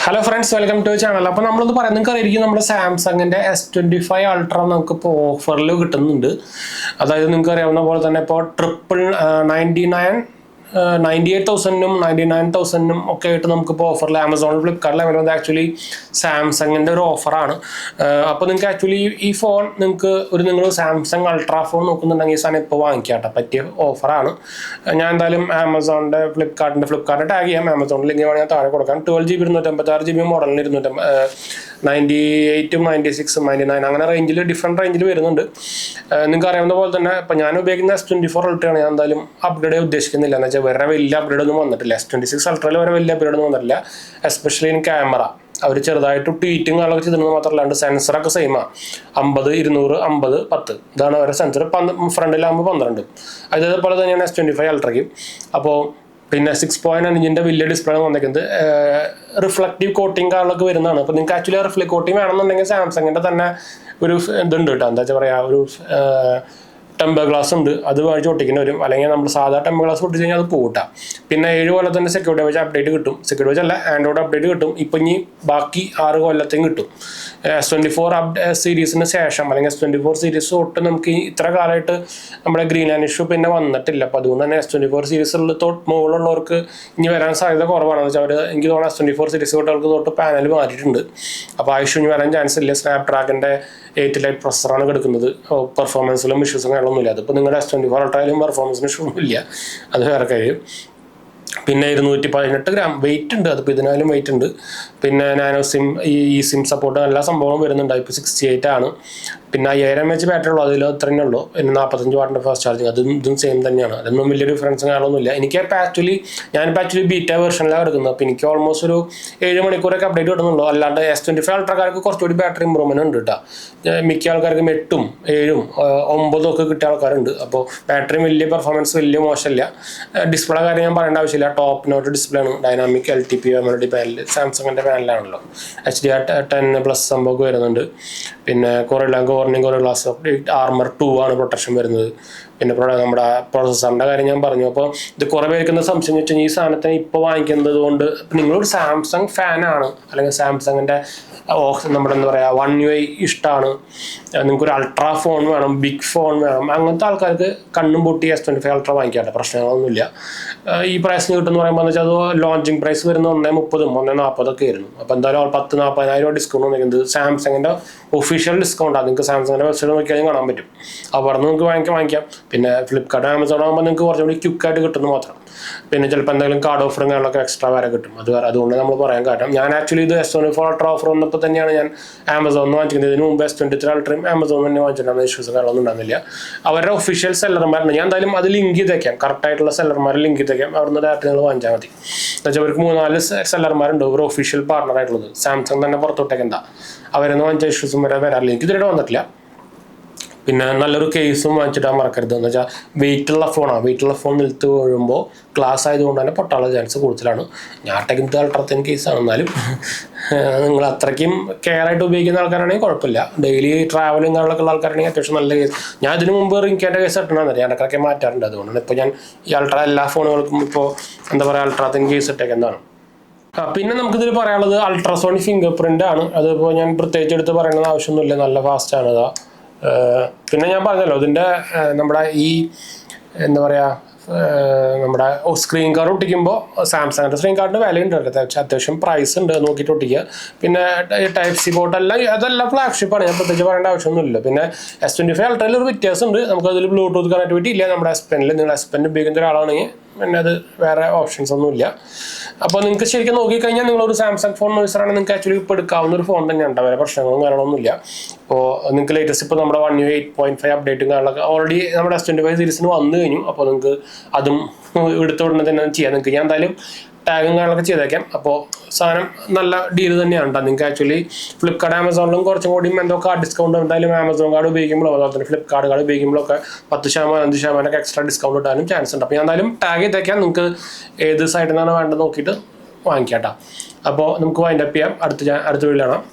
Hello friends, welcome to channel. അപ്പോൾ നമ്മളൊന്ന് പറയാം, നിങ്ങൾക്ക് അറിയാം നമ്മുടെ സാംസങ്ങിൻ്റെ S25 അൾട്ര നമുക്കിപ്പോൾ ഓഫറിൽ കിട്ടുന്നുണ്ട്. അതായത് നിങ്ങൾക്ക് അറിയാവുന്ന പോലെ തന്നെ ഇപ്പോൾ 98,000-നും 99,000-നും ഒക്കെ ആയിട്ട് നമുക്കിപ്പോൾ ഓഫറിൽ ആമസോണിൽ ഫ്ലിപ്കാർട്ടിൽ അവൈലബിൾ. ആക്ച്വലി സാംസങ്ങിൻ്റെ ഒരു ഓഫറാണ്. അപ്പോൾ നിങ്ങൾക്ക് ആക്ച്വലി ഈ ഫോൺ നിങ്ങൾ സാംസങ് അൾട്ര ഫോൺ നോക്കുന്നുണ്ടെങ്കിൽ ഈ സാധനം ഇപ്പോൾ വാങ്ങിക്കാട്ടെ, പറ്റിയ ഓഫറാണ്. ഞാൻ എന്തായാലും ആമസോണിൻ്റെ ഫ്ലിപ്കാർട്ടിൻ്റെ ടാഗ് ചെയ്യാം. ആമസോണിൽ ലിങ്ക് വേണമെങ്കിൽ താഴെ കൊടുക്കാം. 12GB 256GB മോഡലിന് 98, 96, 99 അങ്ങനെ റേഞ്ചിൽ ഡിഫറെൻറ്റ് റേഞ്ചിൽ വരുന്നുണ്ട്. നിങ്ങൾക്ക് അറിയാവുന്ന പോലെ തന്നെ ഇപ്പോൾ ഞാൻ ഉപയോഗിക്കുന്ന S24 അൾട്രയാണ്. ഞാൻ എന്തായാലും അപ്ഗ്രേഡ് ഉദ്ദേശിക്കുന്നില്ല. എന്ന് വെച്ചാൽ വേറെ വലിയ അപ്ഗ്രേഡ് ഒന്നും വന്നിട്ടില്ല. S26 അൾട്രയിൽ വരെ വലിയ അപ്ഗ്രേഡ് ഒന്നും വന്നിട്ടില്ല. എസ്പെഷ്യലി ഇൻ ക്യാമറ അവർ ചെറുതായിട്ട് ട്വീറ്റും കാര്യങ്ങളൊക്കെ ചെയ്തിരുന്നത് മാത്രമല്ലാണ്ട് സെൻസറൊക്കെ സെയിമാണ്. 50, 200, 50, 10 ഇതാണ് അവരുടെ സെൻസർ. ഫ്രണ്ടിലാകുമ്പോൾ 12. അതേപോലെ തന്നെയാണ് S25 അൾട്രയ്ക്ക്. അപ്പോൾ പിന്നെ 6.9 ഇഞ്ചിൻ്റെ വലിയ ഡിസ്പ്ലേ വന്നിരിക്കുന്നത്. റിഫ്ലക്റ്റീവ് കോട്ടിങ് കാര്യങ്ങളൊക്കെ വരുന്നതാണ്. അപ്പോൾ നിങ്ങൾക്ക് ആക്ച്വലി റിഫ്ലക്റ്റ് കോട്ടിങ് വേണമെന്നുണ്ടെങ്കിൽ സാംസങ്ങിൻ്റെ തന്നെ ഒരു ഇതുണ്ട് കേട്ടോ. എന്താ വെച്ചാൽ പറയുക, ഒരു ടെമ്പർ ഗ്ലാസ് ഉണ്ട്, അത് വഴിച്ച് ഒട്ടിക്കേണ്ടി വരും. അല്ലെങ്കിൽ നമ്മൾ സാധാ ടെമ്പർ ഗ്ലാസ് ഒട്ടിച്ച് കഴിഞ്ഞാൽ അത് പോട്ടാം. പിന്നെ 7 കൊല്ലത്തിൻ്റെ സെക്യൂരിറ്റി വാച്ച് അപ്ഡേറ്റ് കിട്ടും. സെക്യൂരിറ്റി വാച്ച് അല്ല, ആൻഡ്രോയിഡ് അപ്ഡേറ്റ് കിട്ടും. ഇപ്പം ഇനി ബാക്കി 6 കൊല്ലത്തേക്കും കിട്ടും. S24 സീരീസിന് ശേഷം അല്ലെങ്കിൽ S24 സീരീസ് തൊട്ട് നമുക്ക് ഇത്ര കാലമായിട്ട് നമ്മുടെ ഗ്രീൻ ആൻഡ് ഇഷ്യൂ പിന്നെ വന്നിട്ടില്ല. അപ്പോൾ അതുകൊണ്ട് തന്നെ S24 സീരീസിൽ മുകളിലുള്ളവർക്ക് ഇനി വരാൻ സാധ്യത കുറവാണെന്ന് വെച്ചാൽ എനിക്ക് തോന്നുന്നു S24 സീരീസ് തൊട്ടുകൾക്ക് തൊട്ട് പാനൽ മാറിയിട്ടുണ്ട്. അപ്പോൾ ആ ഇഷ്യൂ ഇനി വരാൻ ചാൻസ് ഇല്ല. സ്നാപ്ഡ്രാഗൻ്റെ 8 ലൈറ്റ് പ്രൊസസ്സറാണ് കിടക്കുന്നത്. പെർഫോമൻസിലും ഇഷ്യൂസും കാര്യങ്ങളൊന്നുമില്ല. അതിപ്പോൾ നിങ്ങളുടെ S24 അൾട്രയിലും പെർഫോമൻസിന് ഇഷ്യൂ ഒന്നുമില്ല. അത് വേറെ കാര്യം. പിന്നെ 218 ഗ്രാം വെയിറ്റ് ഉണ്ട്. അതിപ്പോൾ ഇതിനാലും വെയിറ്റ് ഉണ്ട്. പിന്നെ നാനോ സിം, ഈ സിം സപ്പോർട്ട് എല്ലാ സംഭവങ്ങളും വരുന്നുണ്ട്. ഇപ്പോൾ 68 ആണ്. പിന്നെ 5000 mAh ബാറ്ററി ഉള്ളൂ, അതിൽ അത്രയേ ഉള്ളൂ. പിന്നെ 45 വാട്ടിൻ്റെ ഫാസ്റ്റ് ചാർജിങ്, ഇതും സെയിം തന്നെയാണ്. അതൊന്നും വലിയ ഡിഫറൻസും കാര്യങ്ങളൊന്നുമില്ല. ഞാനിപ്പോൾ ആക്ച്വലി ബീറ്റ വേർഷനിലാണ് കിടക്കുന്നത്. അപ്പോൾ എനിക്ക് ഓൾമോസ്റ്റ് ഒരു 7 മണിക്കൂറൊക്കെ അപ്ഡേറ്റ് കിട്ടുന്നുള്ളൂ. അല്ലാണ്ട് S25 അൾട്രക്കാർക്ക് കുറച്ചുകൂടി ബാറ്ററി ഇമ്പ്രൂവ്മെൻറ്റ് ഉണ്ട് കേട്ടോ. മിക്ക ആൾക്കാർക്കും 8, 7, 9 ഒക്കെ കിട്ടിയ ആൾക്കാരുണ്ട്. അപ്പോൾ ബാറ്ററി വലിയ പെർഫോമൻസ് വലിയ മോശമില്ല. ഡിസ്പ്ലേ കാര്യം ഞാൻ പറയേണ്ട ആവശ്യമില്ല. ടോപ്പ് നോട്ട് ഡിസ്പ്ലേ ആണ്. ഡൈനാമിക് LTP AMOLED പാനൽ, സാംസങ്ങിൻ്റെ പാനലാണല്ലോ. HDR10+ സംഭവമൊക്കെ വരുന്നുണ്ട്. പിന്നെ കോർണിംഗ് ഗ്ലാസ് ആർമർ 2 ആണ് പ്രൊട്ടക്ഷൻ വരുന്നത്. പിന്നെ നമ്മുടെ പ്രോസസ്സറിൻ്റെ കാര്യം ഞാൻ പറഞ്ഞു. അപ്പോൾ ഇത് കുറേ പേർക്കുന്ന സംശയം വെച്ചാൽ ഈ സാധനത്തിന് ഇപ്പോൾ വാങ്ങിക്കുന്നത് കൊണ്ട് നിങ്ങളൊരു സാംസങ് ഫാനാണ്, അല്ലെങ്കിൽ സാംസങ്ങിൻ്റെ നമ്മുടെ എന്താ പറയുക One UI ഇഷ്ടമാണ്, നിങ്ങൾക്കൊരു അൾട്രാ ഫോൺ വേണം, ബിഗ് ഫോൺ വേണം, അങ്ങനത്തെ ആൾക്കാർക്ക് കണ്ണും പൊട്ടി S25 അൾട്ര വാങ്ങിക്കാട്ടെ, പ്രശ്നങ്ങളൊന്നുമില്ല. ഈ പ്രൈസിന് കിട്ടുമെന്ന് പറയുമ്പോൾ എന്ന് വെച്ചാൽ അത് ലോഞ്ചിങ് പ്രൈസ് വരുന്ന 130, 140 ഒക്കെ ആയിരുന്നു. അപ്പോൾ എന്തായാലും 10,000-40,000 ഡിസ്കൗണ്ട് വന്നിരിക്കുന്നത് സാംസങ്ങിൻ്റെ ഒഫീഷ്യൽ ഡിസ്കൗണ്ടാണ്. നിങ്ങൾക്ക് സാംസങ്ങിൻ്റെ വെബ്സൈറ്റ് നോക്കിയാൽ കാണാൻ പറ്റും. അവിടെ നിന്ന് നിങ്ങൾക്ക് വാങ്ങിക്കാം. പിന്നെ ഫ്ലിപ്കാർട്ട്, ആമസോൺ ആകുമ്പോൾ നിങ്ങൾക്ക് കുറച്ചുകൂടി ക്വിക്കായിട്ട് കിട്ടുന്നു മാത്രം. പിന്നെ ചിലപ്പോൾ എന്തെങ്കിലും കാർഡ് ഓഫറും കാര്യങ്ങളൊക്കെ എക്സ്ട്രാ വേറെ കിട്ടും. അതുകൊണ്ട് നമ്മൾ പറയാൻ കാരണം ഞാൻ ആക്ച്വലി ഇത് S24 അൾട്ര ഓഫർ വന്നപ്പോൾ തന്നെയാണ് ഞാൻ ആമസോണിൽ നിന്ന് വാങ്ങിക്കുന്നത്. ഇതിന് മുമ്പ് S23 അൾട്രയും ആമസോണിൽ തന്നെ വാങ്ങിച്ചിട്ടുണ്ടാകുന്ന ഇഷ്യൂസ് കാര്യങ്ങളൊന്നും ഉണ്ടാകുന്നില്ല. അവരുടെ ഒഫീഷ്യൽ സെല്ലർമാരുണ്ട്. ഞാൻ എന്തായാലും അത് ലിങ്ക് ചെയ്തേക്കാം, കറക്റ്റായിട്ടുള്ള സെല്ലർമാരെ ലിങ്ക് ചെയ്തേക്കാം. അവിടെ നിന്ന് ഡയറക്റ്റ് നിങ്ങൾ വാങ്ങിച്ചാൽ മതി. എന്നുവെച്ചാൽ അവർക്ക് 3-4 സെല്ലർമാരുണ്ട്, ഒരു ഒഫീഷ്യൽ പാർട്ണറായിട്ടുള്ളത്. സാംസങ് തന്നെ പുറത്തോട്ടേക്കെന്താ അവരെന്ന് വാങ്ങിച്ച ഇഷ്യൂസും വരാറില്ല. എനിക്ക് ഇതുവരെ വന്നിട്ടില്ല. പിന്നെ നല്ലൊരു കേസും വാങ്ങിച്ചിട്ടാൽ മറക്കരുത്. എന്ന് വെച്ചാൽ വെയിറ്റുള്ള ഫോൺ നിലത്ത് വീഴുമ്പോൾ ഗ്ലാസ് ആയതുകൊണ്ട് തന്നെ പൊട്ടാനുള്ള ചാൻസ് കൂടുതലാണ്. ഞാൻ ടെക്നിക്കൽ അൾട്രത്തിന് കേസാണ്. എന്നാലും നിങ്ങൾ അത്രയ്ക്കും കെയർ ആയിട്ട് ഉപയോഗിക്കുന്ന ആൾക്കാരാണെങ്കിൽ കുഴപ്പമില്ല. ഡെയിലി ട്രാവലിംഗ് കാര്യങ്ങളൊക്കെ ഉള്ള ആൾക്കാരാണെങ്കിൽ അത്യാവശ്യം നല്ല കേസ്. ഞാൻ ഇതിന് മുമ്പ് റിങ്കിൻ്റെ കേസ് ഇട്ടണമെന്നറിയാം, ഞാൻ ഇടയ്ക്കൊക്കെ മാറ്റാറുണ്ട്. അതുകൊണ്ടാണ് ഇപ്പോൾ ഞാൻ ഈ അൾട്ര എല്ലാ ഫോണുകൾക്കും ഇപ്പോൾ എന്താ പറയുക അൾട്രാത്തിന് കേസ് ഇട്ടേക്കുന്നതാണ്. പിന്നെ നമുക്കിതിൽ പറയാനുള്ളത് അൾട്രാസോണിക് ഫിംഗർ പ്രിൻ്റ് ആണ്. അതിപ്പോൾ ഞാൻ പ്രത്യേകിച്ച് എടുത്ത് പറയേണ്ട ആവശ്യമൊന്നുമില്ല, നല്ല ഫാസ്റ്റാണ് ഇതാ. പിന്നെ ഞാൻ പറഞ്ഞല്ലോ ഇതിൻ്റെ നമ്മുടെ ഈ എന്താ പറയുക നമ്മുടെ സ്ക്രീൻ കാർഡ് ഒട്ടിക്കുമ്പോൾ സാംസങ്ങിൻ്റെ സ്ക്രീൻ കാർഡിന് വിലയുണ്ട്, അത്യാവശ്യം പ്രൈസ് ഉണ്ട്, നോക്കിയിട്ട് ഒട്ടിക്കുക. പിന്നെ Type-C പോർട്ട് അതെല്ലാം ഫ്ലാഗ്ഷിപ്പാണ്, ഞാൻ പ്രത്യേകിച്ച് പറയേണ്ട ആവശ്യമൊന്നുമില്ല. പിന്നെ S25 അൾട്രയിൽ ഒരു വ്യത്യാസമുണ്ട്. നമുക്കതിൽ ബ്ലൂടൂത്ത് കണക്ടിവിറ്റി ഇല്ല. നമ്മുടെ S Pen നിങ്ങൾ S Pen ഉപയോഗിക്കുന്ന ഒരാളാണെങ്കിൽ പിന്നെ അത് വേറെ ഓപ്ഷൻസ് ഒന്നുമില്ല. അപ്പോൾ നിങ്ങൾക്ക് ശരിക്കും നോക്കിക്കഴിഞ്ഞാൽ നിങ്ങളൊരു സാംസങ് ഫോൺ യൂസറാണെങ്കിൽ നിങ്ങൾക്ക് ആക്ച്വലി ഇപ്പോൾ എടുക്കാവുന്ന ഒരു ഫോൺ തന്നെയാണ്. വേറെ പ്രശ്നങ്ങളും കാര്യങ്ങളൊന്നുമില്ല. ഇപ്പോൾ നിങ്ങൾക്ക് ലേറ്റസ്റ്റ് ഇപ്പോൾ നമ്മുടെ 1UI 8.5 അപ്ഡേറ്റും കാര്യങ്ങളൊക്കെ ഓൾറെഡി നമ്മുടെ S25 സീരീസിന് വന്നു കഴിഞ്ഞു. അപ്പോൾ നിങ്ങൾക്ക് അതും എടുത്ത ഉടനെ തന്നെ ചെയ്യാൻ നിങ്ങൾക്ക് ഞാൻ എന്തായാലും ടാഗും കാര്യങ്ങളൊക്കെ ചെയ്തേക്കാം. അപ്പോൾ സാധനം നല്ല ഡീൽ തന്നെയാണ് കേട്ടോ. നിങ്ങൾക്ക് ആക്ച്വലി ഫ്ലിപ്കാർട്ട്, ആമസോണിലും കുറച്ചും കൂടി എന്തോ കാർഡ് ഡിസ്കൗണ്ട് എന്തായാലും ആമസോൺ കാർഡ് ഉപയോഗിക്കുമ്പോൾ അതുപോലെ തന്നെ ഫ്ലിപ്കാർട്ട് കാർഡ് ഉപയോഗിക്കുമ്പോഴൊക്കെ 10%, 5% എക്സ്ട്രാ ഡിസ്കൗണ്ട് കിട്ടാനും ചാൻസ് ഉണ്ട്. അപ്പോൾ ഞാൻ എന്തായാലും ടാഗ് ചെയ്തേക്കാം. നിങ്ങൾക്ക് ഏത് സൈഡിൽ നിന്നാണ് വേണ്ടത് നോക്കിയിട്ട് വാങ്ങിക്കാം കേട്ടോ. അപ്പോൾ നമുക്ക് വൈൻഡപ്പ് ചെയ്യാം. അടുത്ത വീഡിയോ കാണാം.